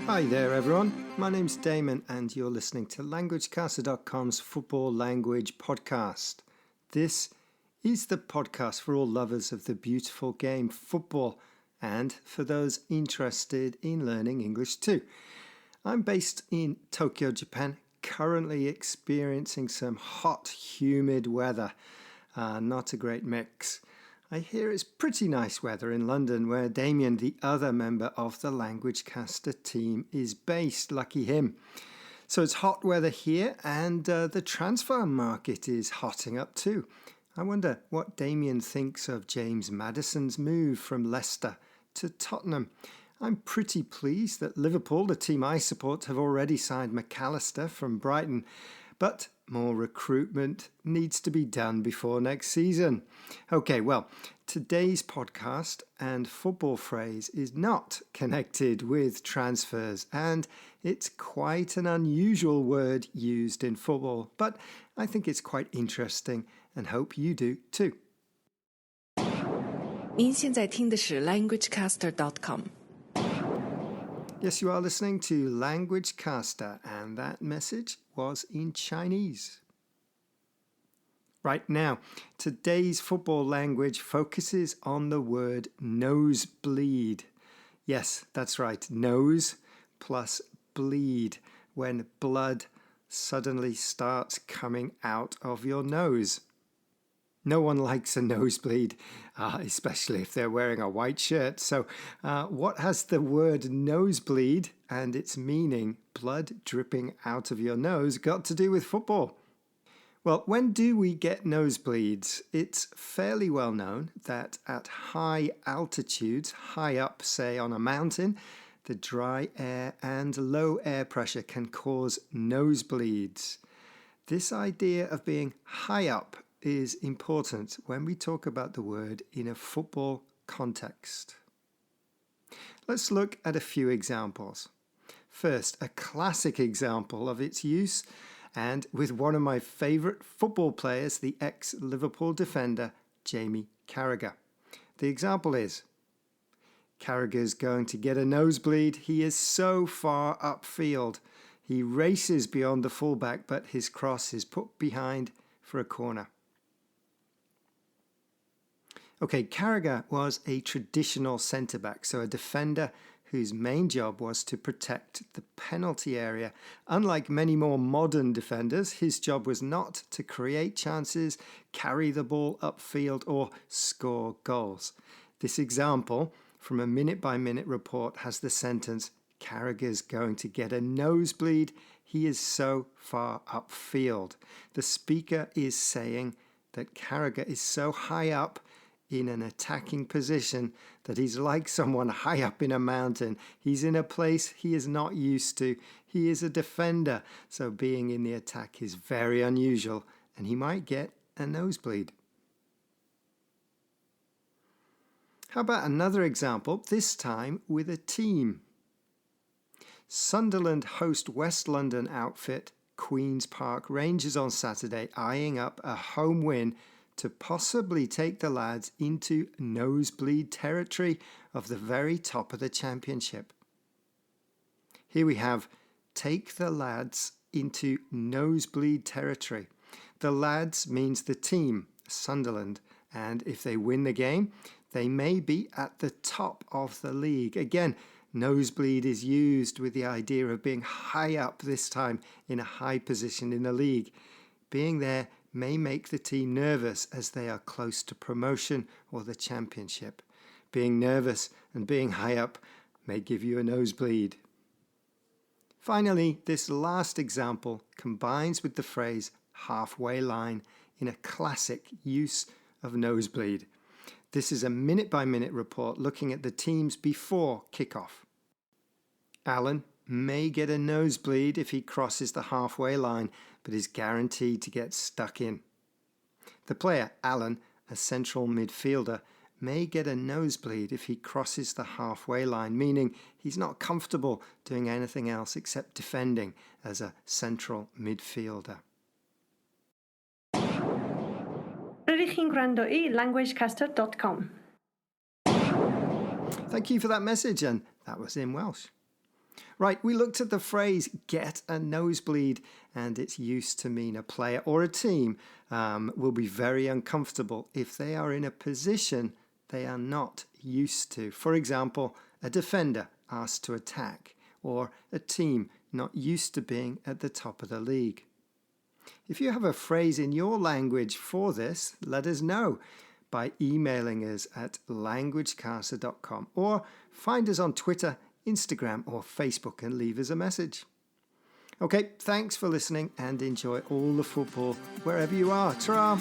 Hi there everyone, my name's Damon and you're listening to languagecaster.com's Football Language Podcast. This is the podcast for all lovers of the beautiful game football and for those interested in learning English too. I'm based in Tokyo, Japan, currently experiencing some hot, humid weather. Not a great mix. I hear it's pretty nice weather in London where Damian, the other member of the languagecaster team, is based. Lucky him. So it's hot weather here and the transfer market is hotting up too. I wonder what Damian thinks of James Maddison's move from Leicester to Tottenham. I'm pretty pleased that Liverpool, the team I support, have already signed Mac Allister from Brighton. But more recruitment needs to be done before next season. Okay, well, today's podcast and football phrase is not connected with transfers, and it's quite an unusual word used in football, but I think it's quite interesting and hope you do too. 您现在听的是 languagecaster.com。 Yes, you are listening to Languagecaster, and that message was in Chinese. Right now, today's football language focuses on the word nosebleed. Yes, that's right, nose plus bleed, when blood suddenly starts coming out of your nose. No one likes a nosebleed, especially if they're wearing a white shirt. So what has the word nosebleed and its meaning, blood dripping out of your nose, got to do with football? Well, when do we get nosebleeds? It's fairly well known that at high altitudes, high up, say on a mountain, the dry air and low air pressure can cause nosebleeds. This idea of being high up is important when we talk about the word in a football context. Let's look at a few examples. First, a classic example of its use, and with one of my favourite football players, the ex-Liverpool defender, Jamie Carragher. The example is, Carragher's going to get a nosebleed. He is so far upfield. He races beyond the fullback, but his cross is put behind for a corner. Okay, Carragher was a traditional centre-back, so a defender whose main job was to protect the penalty area. Unlike many more modern defenders, his job was not to create chances, carry the ball upfield, or score goals. This example from a minute-by-minute report has the sentence, Carragher's going to get a nosebleed. He is so far upfield. The speaker is saying that Carragher is so high up in an attacking position that he's like someone high up in a mountain. He's in a place he is not used to. He is a defender, so being in the attack is very unusual, and he might get a nosebleed. How about another example, this time with a team? Sunderland host West London outfit Queen's Park Rangers on Saturday, eyeing up a home win to possibly take the lads into nosebleed territory of the very top of the championship. Here we have take the lads into nosebleed territory. The lads means the team, Sunderland, and if they win the game, they may be at the top of the league. Again, nosebleed is used with the idea of being high up, this time in a high position in the league. Being there may make the team nervous as they are close to promotion or the championship. Being nervous and being high up may give you a nosebleed. Finally, this last example combines with the phrase halfway line in a classic use of nosebleed. This is a minute-by-minute report looking at the teams before kickoff. Alan may get a nosebleed if he crosses the halfway line, but is guaranteed to get stuck in. The player, Alan, a central midfielder, may get a nosebleed if he crosses the halfway line, meaning he's not comfortable doing anything else except defending as a central midfielder. Rydych chi'n gwrando I languagecaster.com. Thank you for that message, and that was in Welsh. Right, we looked at the phrase get a nosebleed, and it's used to mean a player or a team will be very uncomfortable if they are in a position they are not used to. For example, a defender asked to attack, or a team not used to being at the top of the league. If you have a phrase in your language for this, let us know by emailing us at languagecaster.com, or find us on Twitter, Instagram or Facebook and leave us a message. Okay, thanks for listening and enjoy all the football wherever you are. Ta-ra!